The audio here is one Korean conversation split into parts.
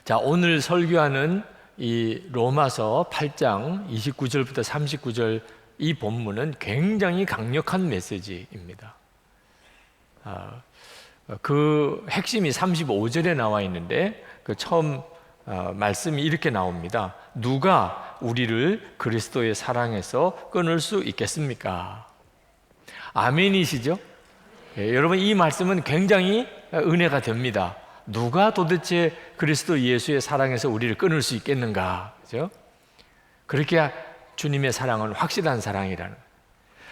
자, 오늘 설교하는 이 로마서 8장 29절부터 39절 이 본문은 굉장히 강력한 메시지입니다. 그 핵심이 35절에 나와 있는데 그 처음 말씀이 이렇게 나옵니다. 누가 우리를 그리스도의 사랑에서 끊을 수 있겠습니까? 아멘이시죠? 여러분, 이 말씀은 굉장히 은혜가 됩니다. 누가 도대체 그리스도 예수의 사랑에서 우리를 끊을 수 있겠는가? 그죠? 그렇게 주님의 사랑은 확실한 사랑이라는.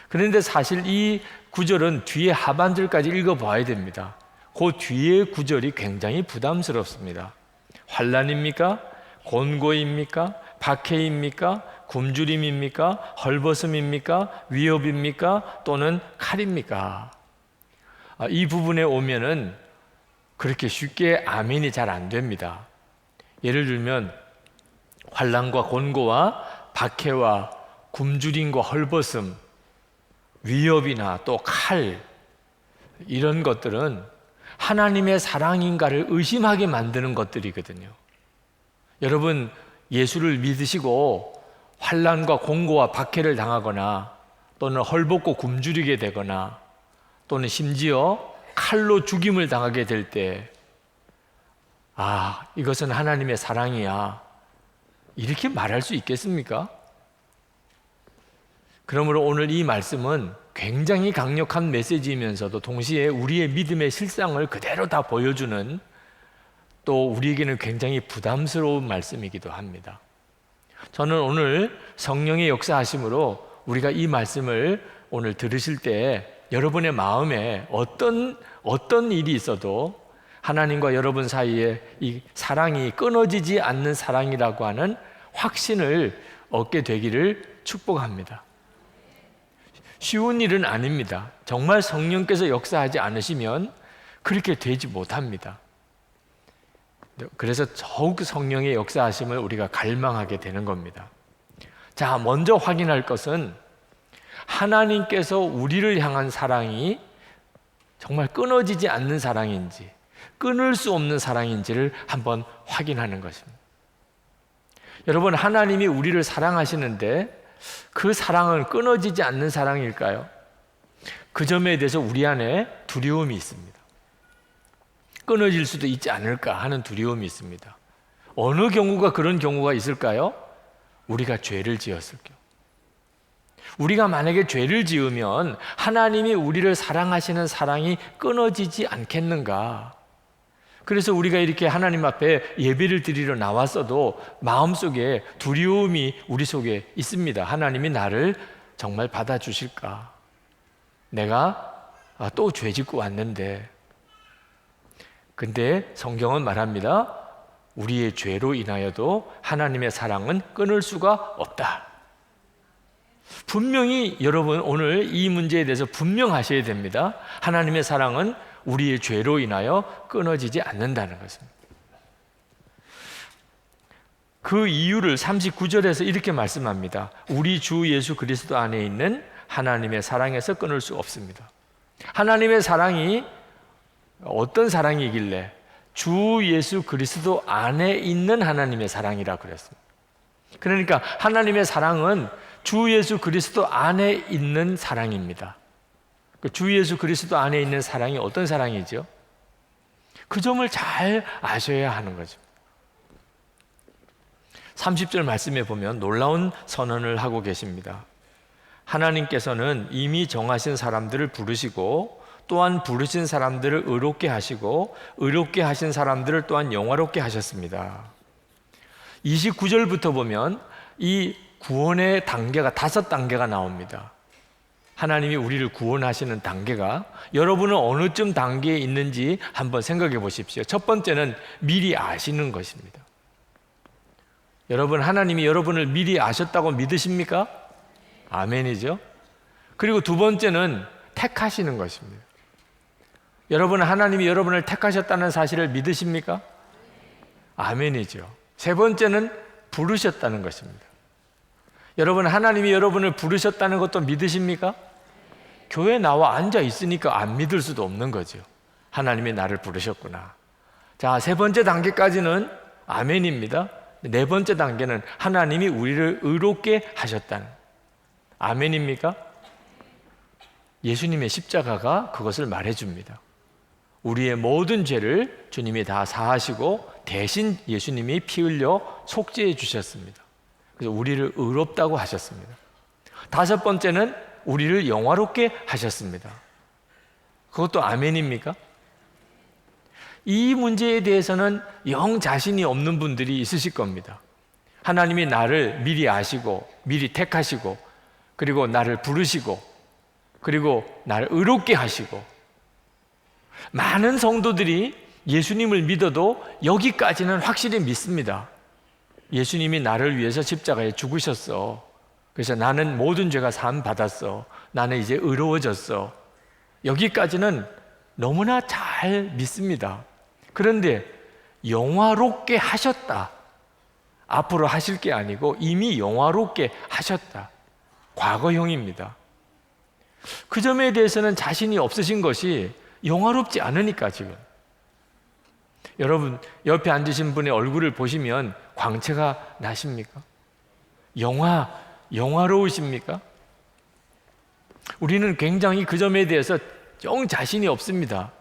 그런데 사실 이 구절은 뒤에 하반절까지 읽어봐야 됩니다. 그 뒤에 구절이 굉장히 부담스럽습니다. 환난입니까? 곤고입니까? 박해입니까? 굶주림입니까? 헐벗음입니까? 위협입니까? 또는 칼입니까? 이 부분에 오면은 그렇게 쉽게 아멘이 잘 안 됩니다. 예를 들면 환난과 곤고와 박해와 굶주림과 헐벗음, 위협이나 또 칼, 이런 것들은 하나님의 사랑인가를 의심하게 만드는 것들이거든요. 여러분, 예수를 믿으시고 환난과 곤고와 박해를 당하거나 또는 헐벗고 굶주리게 되거나 또는 심지어 칼로 죽임을 당하게 될 때, 이것은 하나님의 사랑이야, 이렇게 말할 수 있겠습니까? 그러므로 오늘 이 말씀은 굉장히 강력한 메시지이면서도 동시에 우리의 믿음의 실상을 그대로 다 보여주는, 또 우리에게는 굉장히 부담스러운 말씀이기도 합니다. 저는 오늘 성령의 역사하심으로 우리가 이 말씀을 오늘 들으실 때 여러분의 마음에 어떤 일이 있어도 하나님과 여러분 사이에 이 사랑이 끊어지지 않는 사랑이라고 하는 확신을 얻게 되기를 축복합니다. 쉬운 일은 아닙니다. 정말 성령께서 역사하지 않으시면 그렇게 되지 못합니다. 그래서 더욱 성령의 역사하심을 우리가 갈망하게 되는 겁니다. 자, 먼저 확인할 것은 하나님께서 우리를 향한 사랑이 정말 끊어지지 않는 사랑인지, 끊을 수 없는 사랑인지를 한번 확인하는 것입니다. 여러분, 하나님이 우리를 사랑하시는데 그 사랑은 끊어지지 않는 사랑일까요? 그 점에 대해서 우리 안에 두려움이 있습니다. 끊어질 수도 있지 않을까 하는 두려움이 있습니다. 어느 경우가 그런 경우가 있을까요? 우리가 죄를 지었을 경우. 우리가 만약에 죄를 지으면 하나님이 우리를 사랑하시는 사랑이 끊어지지 않겠는가? 그래서 우리가 이렇게 하나님 앞에 예배를 드리러 나왔어도 마음속에 두려움이 우리 속에 있습니다. 하나님이 나를 정말 받아주실까? 내가 또 죄 짓고 왔는데. 근데 성경은 말합니다. 우리의 죄로 인하여도 하나님의 사랑은 끊을 수가 없다. 분명히 여러분, 오늘 이 문제에 대해서 분명하셔야 됩니다. 하나님의 사랑은 우리의 죄로 인하여 끊어지지 않는다는 것입니다. 그 이유를 39절에서 이렇게 말씀합니다. 우리 주 예수 그리스도 안에 있는 하나님의 사랑에서 끊을 수 없습니다. 하나님의 사랑이 어떤 사랑이길래? 주 예수 그리스도 안에 있는 하나님의 사랑이라 그랬습니다. 그러니까 하나님의 사랑은 주 예수 그리스도 안에 있는 사랑입니다. 주 예수 그리스도 안에 있는 사랑이 어떤 사랑이죠? 그 점을 잘 아셔야 하는 거죠. 30절 말씀에 보면 놀라운 선언을 하고 계십니다. 하나님께서는 이미 정하신 사람들을 부르시고 또한 부르신 사람들을 의롭게 하시고 의롭게 하신 사람들을 또한 영화롭게 하셨습니다. 29절부터 보면 이 구원의 단계가 5단계가 나옵니다. 하나님이 우리를 구원하시는 단계가 여러분은 어느쯤 단계에 있는지 한번 생각해 보십시오. 첫 번째는 미리 아시는 것입니다. 여러분, 하나님이 여러분을 미리 아셨다고 믿으십니까? 아멘이죠. 그리고 두 번째는 택하시는 것입니다. 여러분, 하나님이 여러분을 택하셨다는 사실을 믿으십니까? 아멘이죠. 세 번째는 부르셨다는 것입니다. 여러분, 하나님이 여러분을 부르셨다는 것도 믿으십니까? 교회에 나와 앉아 있으니까 안 믿을 수도 없는 거죠. 하나님이 나를 부르셨구나. 자, 세 번째 단계까지는 아멘입니다. 네 번째 단계는 하나님이 우리를 의롭게 하셨다는. 아멘입니까? 예수님의 십자가가 그것을 말해줍니다. 우리의 모든 죄를 주님이 다 사하시고 대신 예수님이 피 흘려 속죄해 주셨습니다. 그래서 우리를 의롭다고 하셨습니다. 다섯 번째는 우리를 영화롭게 하셨습니다. 그것도 아멘입니까? 이 문제에 대해서는 영 자신이 없는 분들이 있으실 겁니다. 하나님이 나를 미리 아시고 미리 택하시고 그리고 나를 부르시고 그리고 나를 의롭게 하시고, 많은 성도들이 예수님을 믿어도 여기까지는 확실히 믿습니다. 예수님이 나를 위해서 십자가에 죽으셨어. 그래서 나는 모든 죄가 사함 받았어. 나는 이제 의로워졌어. 여기까지는 너무나 잘 믿습니다. 그런데 영화롭게 하셨다, 앞으로 하실 게 아니고 이미 영화롭게 하셨다, 과거형입니다. 그 점에 대해서는 자신이 없으신 것이 영화롭지 않으니까. 지금 여러분 옆에 앉으신 분의 얼굴을 보시면 광채가 나십니까? 영화로우십니까? 우리는 굉장히 그 점에 대해서 영 자신이 없습니다.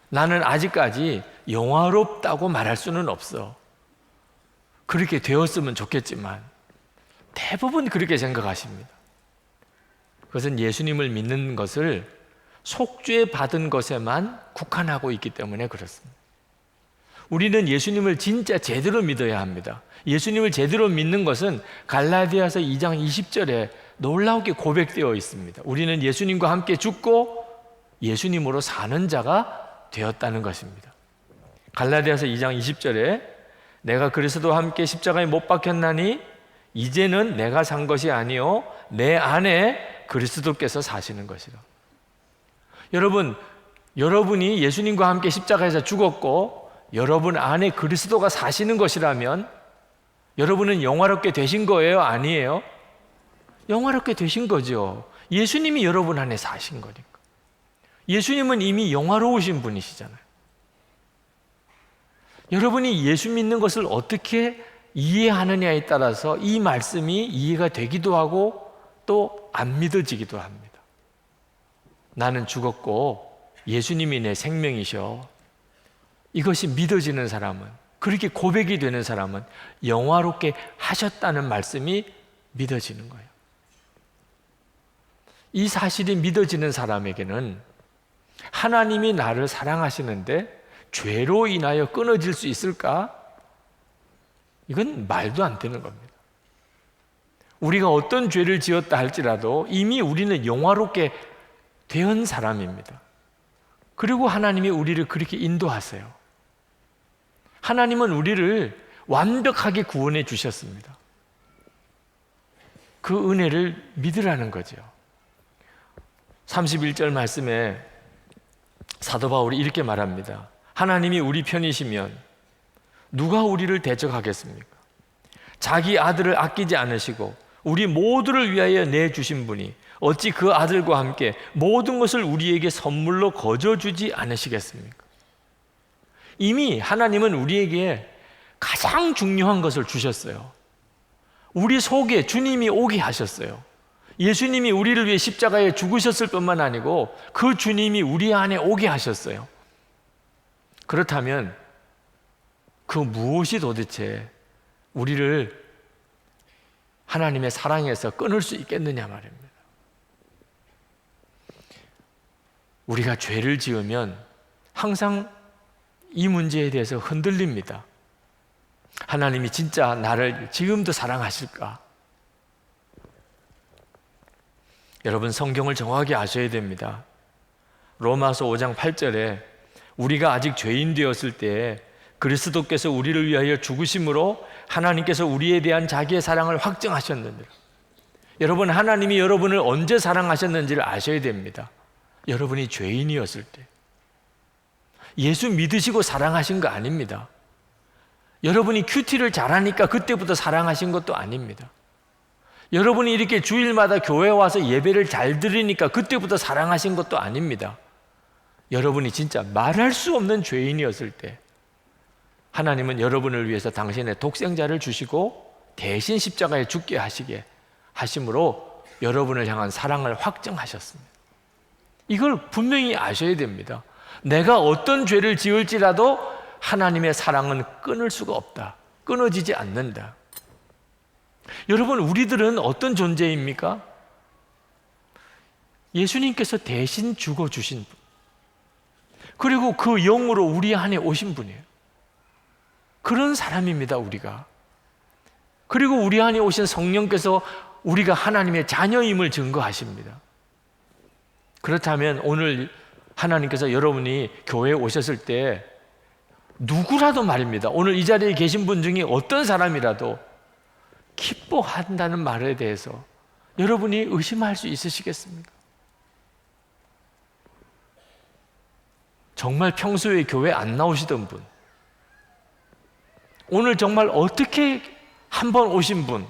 나는 아직까지 영화롭다고 말할 수는 없어. 그렇게 되었으면 좋겠지만 대부분 그렇게 생각하십니다. 그것은 예수님을 믿는 것을 속죄받은 것에만 국한하고 있기 때문에 그렇습니다. 우리는 예수님을 진짜 제대로 믿어야 합니다. 예수님을 제대로 믿는 것은 갈라디아서 2장 20절에 놀라우게 고백되어 있습니다. 우리는 예수님과 함께 죽고 예수님으로 사는 자가 되었다는 것입니다. 갈라디아서 2장 20절에 내가 그리스도와 함께 십자가에 못 박혔나니 이제는 내가 산 것이 아니요 내 안에 그리스도께서 사시는 것이라. 여러분이 예수님과 함께 십자가에서 죽었고 여러분 안에 그리스도가 사시는 것이라면 여러분은 영화롭게 되신 거예요? 아니에요? 영화롭게 되신 거죠. 예수님이 여러분 안에 사신 거니까. 예수님은 이미 영화로우신 분이시잖아요. 여러분이 예수 믿는 것을 어떻게 이해하느냐에 따라서 이 말씀이 이해가 되기도 하고 또 안 믿어지기도 합니다. 나는 죽었고 예수님이 내 생명이셔. 이것이 믿어지는 사람은, 그렇게 고백이 되는 사람은 영화롭게 하셨다는 말씀이 믿어지는 거예요. 이 사실이 믿어지는 사람에게는 하나님이 나를 사랑하시는데 죄로 인하여 끊어질 수 있을까? 이건 말도 안 되는 겁니다. 우리가 어떤 죄를 지었다 할지라도 이미 우리는 영화롭게 된 사람입니다. 그리고 하나님이 우리를 그렇게 인도하세요. 하나님은 우리를 완벽하게 구원해 주셨습니다. 그 은혜를 믿으라는 거죠. 31절 말씀에 사도 바울이 이렇게 말합니다. 하나님이 우리 편이시면 누가 우리를 대적하겠습니까? 자기 아들을 아끼지 않으시고 우리 모두를 위하여 내주신 분이 어찌 그 아들과 함께 모든 것을 우리에게 선물로 거저주지 않으시겠습니까? 이미 하나님은 우리에게 가장 중요한 것을 주셨어요. 우리 속에 주님이 오게 하셨어요. 예수님이 우리를 위해 십자가에 죽으셨을 뿐만 아니고 그 주님이 우리 안에 오게 하셨어요. 그렇다면 그 무엇이 도대체 우리를 하나님의 사랑에서 끊을 수 있겠느냐 말입니다. 우리가 죄를 지으면 항상 이 문제에 대해서 흔들립니다. 하나님이 진짜 나를 지금도 사랑하실까? 여러분 성경을 정확히 아셔야 됩니다. 로마서 5장 8절에 우리가 아직 죄인 되었을 때에 그리스도께서 우리를 위하여 죽으심으로 하나님께서 우리에 대한 자기의 사랑을 확증하셨는데, 여러분 하나님이 여러분을 언제 사랑하셨는지를 아셔야 됩니다. 여러분이 죄인이었을 때. 예수 믿으시고 사랑하신 거 아닙니다. 여러분이 큐티를 잘하니까 그때부터 사랑하신 것도 아닙니다. 여러분이 이렇게 주일마다 교회 와서 예배를 잘 드리니까 그때부터 사랑하신 것도 아닙니다. 여러분이 진짜 말할 수 없는 죄인이었을 때 하나님은 여러분을 위해서 당신의 독생자를 주시고 대신 십자가에 죽게 하심으로 여러분을 향한 사랑을 확증하셨습니다. 이걸 분명히 아셔야 됩니다. 내가 어떤 죄를 지을지라도 하나님의 사랑은 끊을 수가 없다. 끊어지지 않는다. 여러분, 우리들은 어떤 존재입니까? 예수님께서 대신 죽어주신 분, 그리고 그 영으로 우리 안에 오신 분이에요. 그런 사람입니다, 우리가. 그리고 우리 안에 오신 성령께서 우리가 하나님의 자녀임을 증거하십니다. 그렇다면 오늘 하나님께서 여러분이 교회에 오셨을 때 누구라도 말입니다, 오늘 이 자리에 계신 분 중에 어떤 사람이라도 기뻐한다는 말에 대해서 여러분이 의심할 수 있으시겠습니까? 정말 평소에 교회 안 나오시던 분, 오늘 정말 어떻게 한번 오신 분,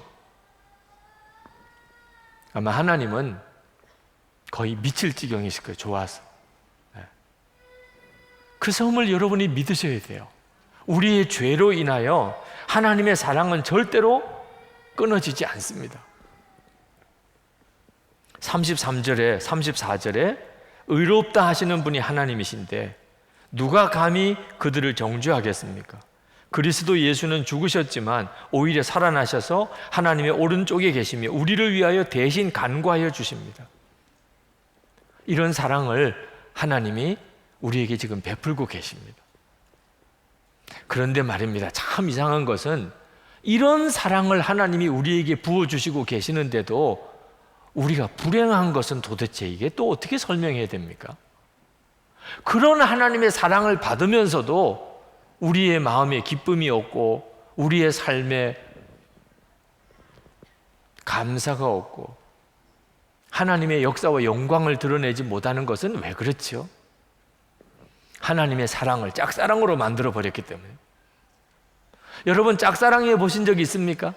아마 하나님은 거의 미칠 지경이실 거예요. 좋아서. 그 섬을 여러분이 믿으셔야 돼요. 우리의 죄로 인하여 하나님의 사랑은 절대로 끊어지지 않습니다. 33절에 34절에 의롭다 하시는 분이 하나님이신데 누가 감히 그들을 정죄하겠습니까? 그리스도 예수는 죽으셨지만 오히려 살아나셔서 하나님의 오른쪽에 계시며 우리를 위하여 대신 간구하여 주십니다. 이런 사랑을 하나님이 우리에게 지금 베풀고 계십니다. 그런데 말입니다, 참 이상한 것은 이런 사랑을 하나님이 우리에게 부어주시고 계시는데도 우리가 불행한 것은 도대체 이게 또 어떻게 설명해야 됩니까? 그런 하나님의 사랑을 받으면서도 우리의 마음에 기쁨이 없고 우리의 삶에 감사가 없고 하나님의 역사와 영광을 드러내지 못하는 것은 왜 그렇죠? 하나님의 사랑을 짝사랑으로 만들어 버렸기 때문에. 여러분, 짝사랑해 보신 적이 있습니까?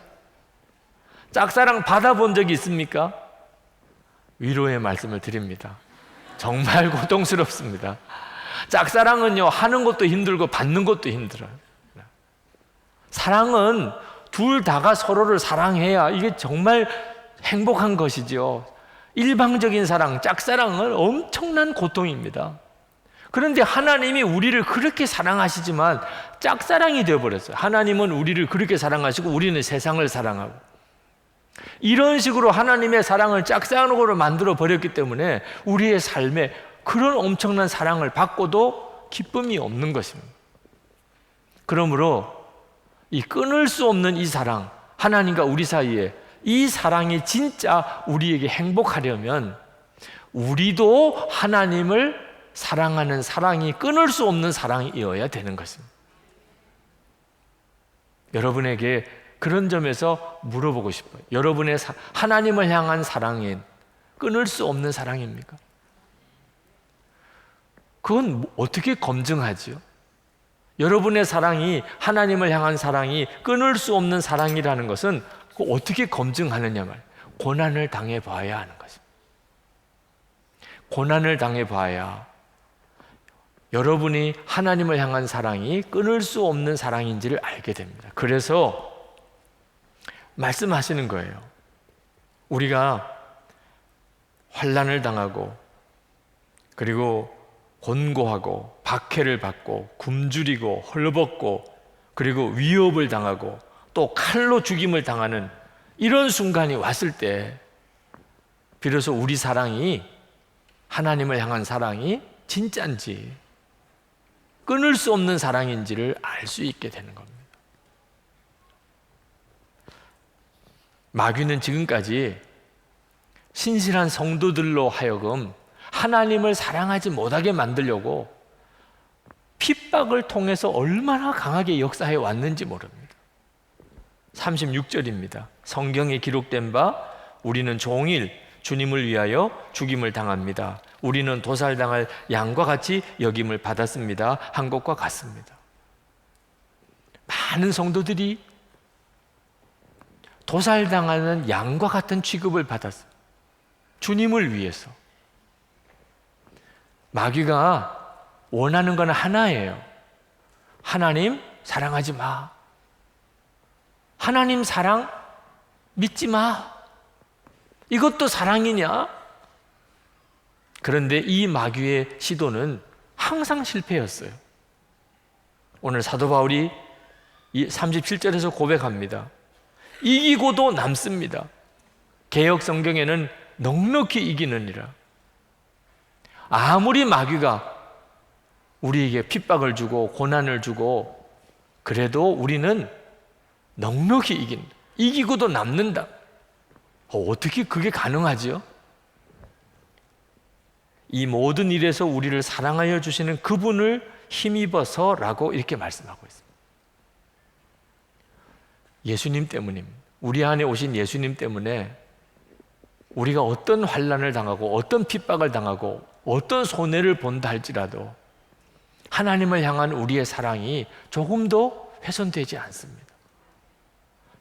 짝사랑 받아본 적이 있습니까? 위로의 말씀을 드립니다. 정말 고통스럽습니다. 짝사랑은요, 하는 것도 힘들고 받는 것도 힘들어요. 사랑은 둘 다가 서로를 사랑해야 이게 정말 행복한 것이죠. 일방적인 사랑, 짝사랑은 엄청난 고통입니다. 그런데 하나님이 우리를 그렇게 사랑하시지만 짝사랑이 되어버렸어요. 하나님은 우리를 그렇게 사랑하시고 우리는 세상을 사랑하고, 이런 식으로 하나님의 사랑을 짝사랑으로 만들어 버렸기 때문에 우리의 삶에 그런 엄청난 사랑을 받고도 기쁨이 없는 것입니다. 그러므로 이 끊을 수 없는 이 사랑, 하나님과 우리 사이에 이 사랑이 진짜 우리에게 행복하려면 우리도 하나님을 사랑하는 사랑이 끊을 수 없는 사랑이어야 되는 것입니다. 여러분에게 그런 점에서 물어보고 싶어요. 여러분의 하나님을 향한 사랑은 끊을 수 없는 사랑입니까? 그건 어떻게 검증하지요? 여러분의 사랑이, 하나님을 향한 사랑이 끊을 수 없는 사랑이라는 것은 어떻게 검증하느냐 말이에요. 고난을 당해봐야 하는 것입니다. 고난을 당해봐야 여러분이 하나님을 향한 사랑이 끊을 수 없는 사랑인지를 알게 됩니다. 그래서 말씀하시는 거예요. 우리가 환난을 당하고 그리고 곤고하고 박해를 받고 굶주리고 헐벗고 그리고 위협을 당하고 또 칼로 죽임을 당하는 이런 순간이 왔을 때 비로소 우리 사랑이, 하나님을 향한 사랑이 진짜인지 끊을 수 없는 사랑인지를 알 수 있게 되는 겁니다. 마귀는 지금까지 신실한 성도들로 하여금 하나님을 사랑하지 못하게 만들려고 핍박을 통해서 얼마나 강하게 역사해 왔는지 모릅니다. 36절입니다. 성경에 기록된 바 우리는 종일 주님을 위하여 죽임을 당합니다. 우리는 도살당할 양과 같이 여김을 받았습니다. 한 것과 같습니다. 많은 성도들이 도살당하는 양과 같은 취급을 받았어요. 주님을 위해서. 마귀가 원하는 건 하나예요. 하나님, 사랑하지 마. 하나님 사랑 믿지 마. 이것도 사랑이냐? 그런데 이 마귀의 시도는 항상 실패였어요. 오늘 사도 바울이 37절에서 고백합니다. 이기고도 남습니다. 개역 성경에는 넉넉히 이기느니라. 아무리 마귀가 우리에게 핍박을 주고 고난을 주고 그래도 우리는 넉넉히 이긴다. 이기고도 남는다. 어떻게 그게 가능하지요? 이 모든 일에서 우리를 사랑하여 주시는 그분을 힘입어서라고 이렇게 말씀하고 있습니다. 예수님 때문입니다. 우리 안에 오신 예수님 때문에 우리가 어떤 환난을 당하고 어떤 핍박을 당하고 어떤 손해를 본다 할지라도 하나님을 향한 우리의 사랑이 조금도 훼손되지 않습니다.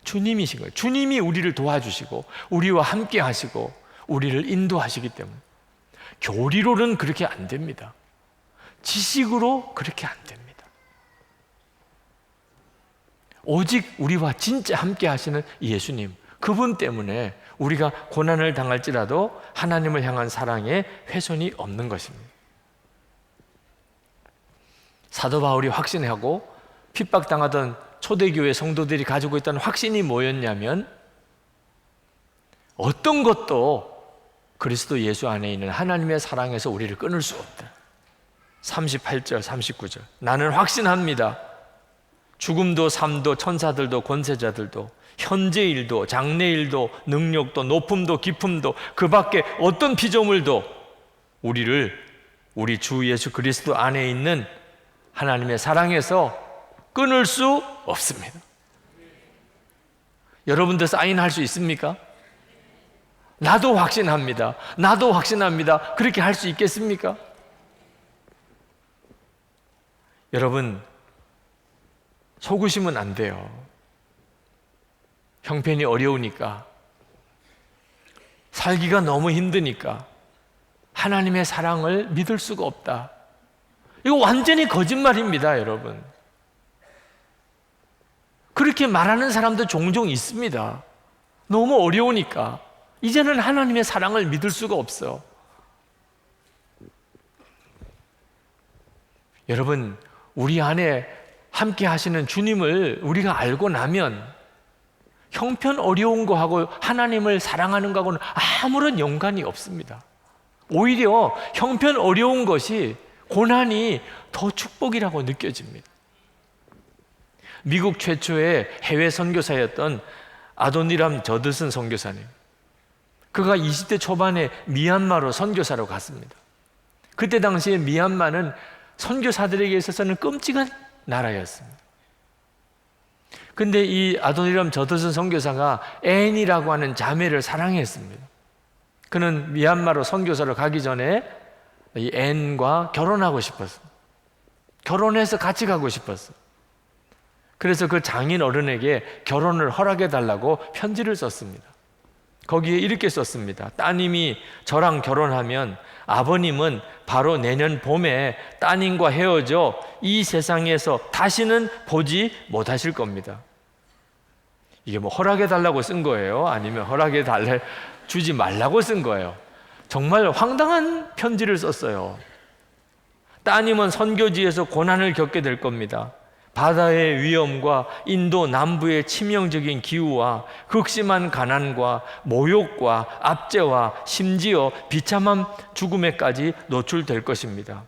주님이신 거예요. 주님이 우리를 도와주시고 우리와 함께 하시고 우리를 인도하시기 때문에 교리로는 그렇게 안 됩니다. 지식으로 그렇게 안 됩니다. 오직 우리와 진짜 함께 하시는 예수님, 그분 때문에 우리가 고난을 당할지라도 하나님을 향한 사랑에 훼손이 없는 것입니다. 사도 바울이 확신하고 핍박당하던 초대교회 성도들이 가지고 있던 확신이 뭐였냐면 어떤 것도 그리스도 예수 안에 있는 하나님의 사랑에서 우리를 끊을 수 없다. 38절, 39절. 나는 확신합니다. 죽음도 삶도 천사들도 권세자들도 현재 일도 장래 일도 능력도 높음도 깊음도 그 밖에 어떤 피조물도 우리를 우리 주 예수 그리스도 안에 있는 하나님의 사랑에서 끊을 수 없습니다. 여러분들 사인할 수 있습니까? 나도 확신합니다. 나도 확신합니다. 그렇게 할 수 있겠습니까? 여러분, 속으시면 안 돼요. 형편이 어려우니까, 살기가 너무 힘드니까 하나님의 사랑을 믿을 수가 없다. 이거 완전히 거짓말입니다, 여러분. 그렇게 말하는 사람도 종종 있습니다. 너무 어려우니까 이제는 하나님의 사랑을 믿을 수가 없어. 여러분, 우리 안에 함께 하시는 주님을 우리가 알고 나면 형편 어려운 거하고 하나님을 사랑하는 거하고는 아무런 연관이 없습니다. 오히려 형편 어려운 것이, 고난이 더 축복이라고 느껴집니다. 미국 최초의 해외 선교사였던 아도니람 저드슨 선교사님, 그가 20대 초반에 미얀마로 선교사로 갔습니다. 그때 당시에 미얀마는 선교사들에게 있어서는 끔찍한 나라였습니다. 근데 이 아도니람 저드슨 선교사가 앤이라고 하는 자매를 사랑했습니다. 그는 미얀마로 선교사로 가기 전에 이 앤과 결혼하고 싶었어요. 결혼해서 같이 가고 싶었어요. 그래서 그 장인 어른에게 결혼을 허락해 달라고 편지를 썼습니다. 거기에 이렇게 썼습니다. 따님이 저랑 결혼하면 아버님은 바로 내년 봄에 따님과 헤어져 이 세상에서 다시는 보지 못하실 겁니다. 이게 뭐 허락해 달라고 쓴 거예요? 아니면 허락해 달래 주지 말라고 쓴 거예요? 정말 황당한 편지를 썼어요. 따님은 선교지에서 고난을 겪게 될 겁니다. 바다의 위험과 인도 남부의 치명적인 기후와 극심한 가난과 모욕과 압제와 심지어 비참한 죽음에까지 노출될 것입니다.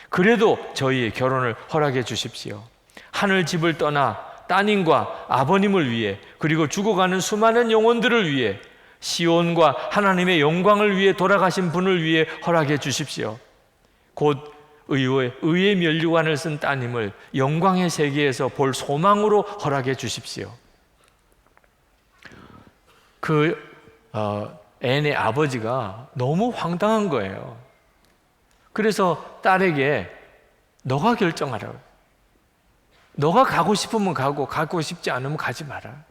그래도 저희의 결혼을 허락해 주십시오. 하늘집을 떠나 따님과 아버님을 위해, 그리고 죽어가는 수많은 영혼들을 위해, 시온과 하나님의 영광을 위해 돌아가신 분을 위해 허락해 주십시오. 곧 의의 면류관을 쓴 따님을 영광의 세계에서 볼 소망으로 허락해 주십시오. 앤의 아버지가 너무 황당한 거예요. 그래서 딸에게 너가 결정하라고, 너가 가고 싶으면 가고 싶지 않으면 가지 마라.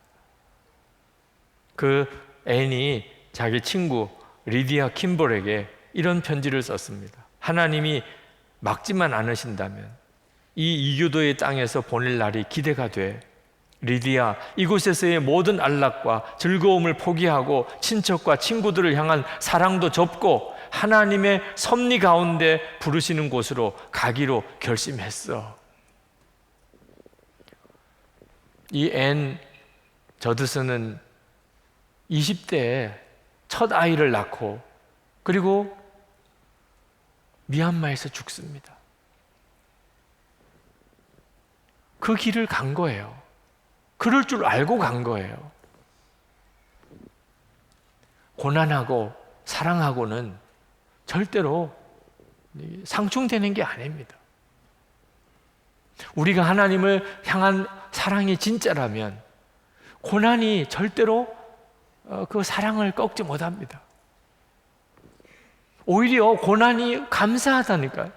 그 앤이 자기 친구 리디아 킴볼에게 이런 편지를 썼습니다. 하나님이 막지만 않으신다면 이 이교도의 땅에서 보낼 날이 기대가 돼. 리디아, 이곳에서의 모든 안락과 즐거움을 포기하고 친척과 친구들을 향한 사랑도 접고 하나님의 섭리 가운데 부르시는 곳으로 가기로 결심했어. 이 앤 저드슨은 20대에 첫 아이를 낳고 그리고 미얀마에서 죽습니다. 그 길을 간 거예요. 그럴 줄 알고 간 거예요. 고난하고 사랑하고는 절대로 상충되는 게 아닙니다. 우리가 하나님을 향한 사랑이 진짜라면 고난이 절대로 그 사랑을 꺾지 못합니다. 오히려 고난이 감사하다니까요.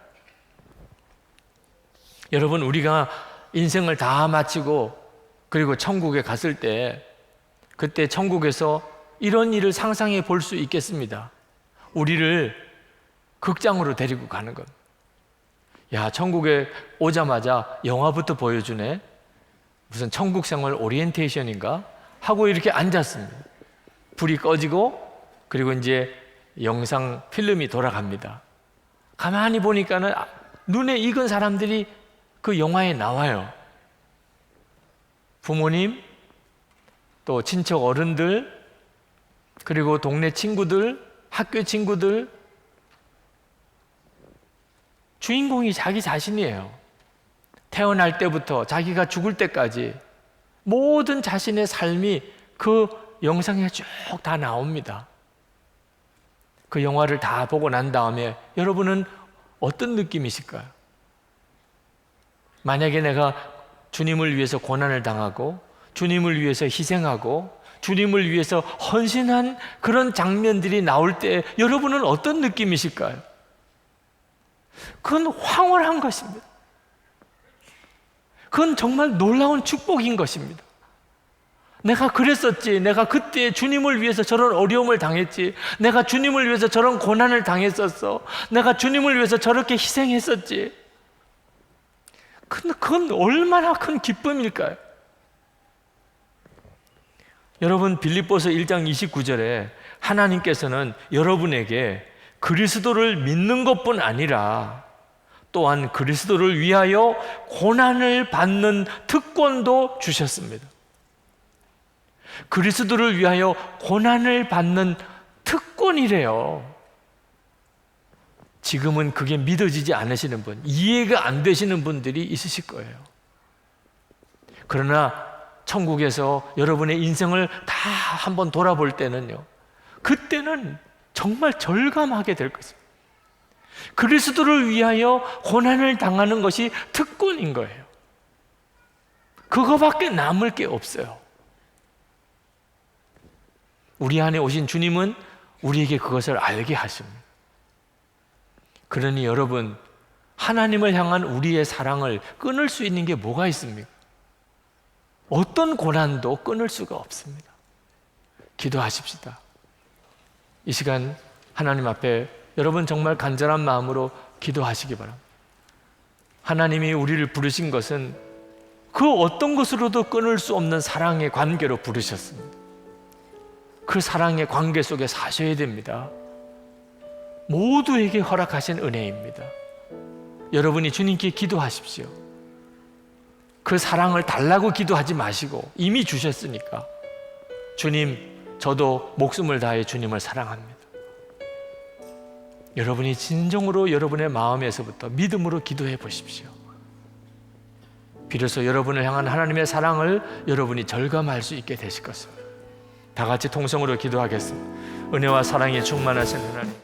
여러분, 우리가 인생을 다 마치고 그리고 천국에 갔을 때 그때 천국에서 이런 일을 상상해 볼 수 있겠습니다. 우리를 극장으로 데리고 가는 것. 야, 천국에 오자마자 영화부터 보여주네. 무슨 천국 생활 오리엔테이션인가? 하고 이렇게 앉았습니다. 불이 꺼지고 그리고 이제 영상 필름이 돌아갑니다. 가만히 보니까는 눈에 익은 사람들이 그 영화에 나와요. 부모님, 또 친척 어른들, 그리고 동네 친구들, 학교 친구들. 주인공이 자기 자신이에요. 태어날 때부터 자기가 죽을 때까지 모든 자신의 삶이 그 영상에 쭉 다 나옵니다. 그 영화를 다 보고 난 다음에 여러분은 어떤 느낌이실까요? 만약에 내가 주님을 위해서 고난을 당하고 주님을 위해서 희생하고 주님을 위해서 헌신한 그런 장면들이 나올 때 여러분은 어떤 느낌이실까요? 그건 황홀한 것입니다. 그건 정말 놀라운 축복인 것입니다. 내가 그랬었지. 내가 그때 주님을 위해서 저런 어려움을 당했지. 내가 주님을 위해서 저런 고난을 당했었어. 내가 주님을 위해서 저렇게 희생했었지. 그건 얼마나 큰 기쁨일까요? 여러분, 빌립보서 1장 29절에 하나님께서는 여러분에게 그리스도를 믿는 것뿐 아니라 또한 그리스도를 위하여 고난을 받는 특권도 주셨습니다. 그리스도를 위하여 고난을 받는 특권이래요. 지금은 그게 믿어지지 않으시는 분, 이해가 안 되시는 분들이 있으실 거예요. 그러나 천국에서 여러분의 인생을 다 한번 돌아볼 때는요, 그때는 정말 절감하게 될 것입니다. 그리스도를 위하여 고난을 당하는 것이 특권인 거예요. 그거밖에 남을 게 없어요. 우리 안에 오신 주님은 우리에게 그것을 알게 하십니다. 그러니 여러분, 하나님을 향한 우리의 사랑을 끊을 수 있는 게 뭐가 있습니까? 어떤 고난도 끊을 수가 없습니다. 기도하십시다. 이 시간 하나님 앞에 여러분 정말 간절한 마음으로 기도하시기 바랍니다. 하나님이 우리를 부르신 것은 그 어떤 것으로도 끊을 수 없는 사랑의 관계로 부르셨습니다. 그 사랑의 관계 속에 사셔야 됩니다. 모두에게 허락하신 은혜입니다. 여러분이 주님께 기도하십시오. 그 사랑을 달라고 기도하지 마시고 이미 주셨으니까, 주님, 저도 목숨을 다해 주님을 사랑합니다. 여러분이 진정으로 여러분의 마음에서부터 믿음으로 기도해 보십시오. 비로소 여러분을 향한 하나님의 사랑을 여러분이 절감할 수 있게 되실 것입니다. 다 같이 통성으로 기도하겠습니다. 은혜와 사랑이 충만하신 하나님,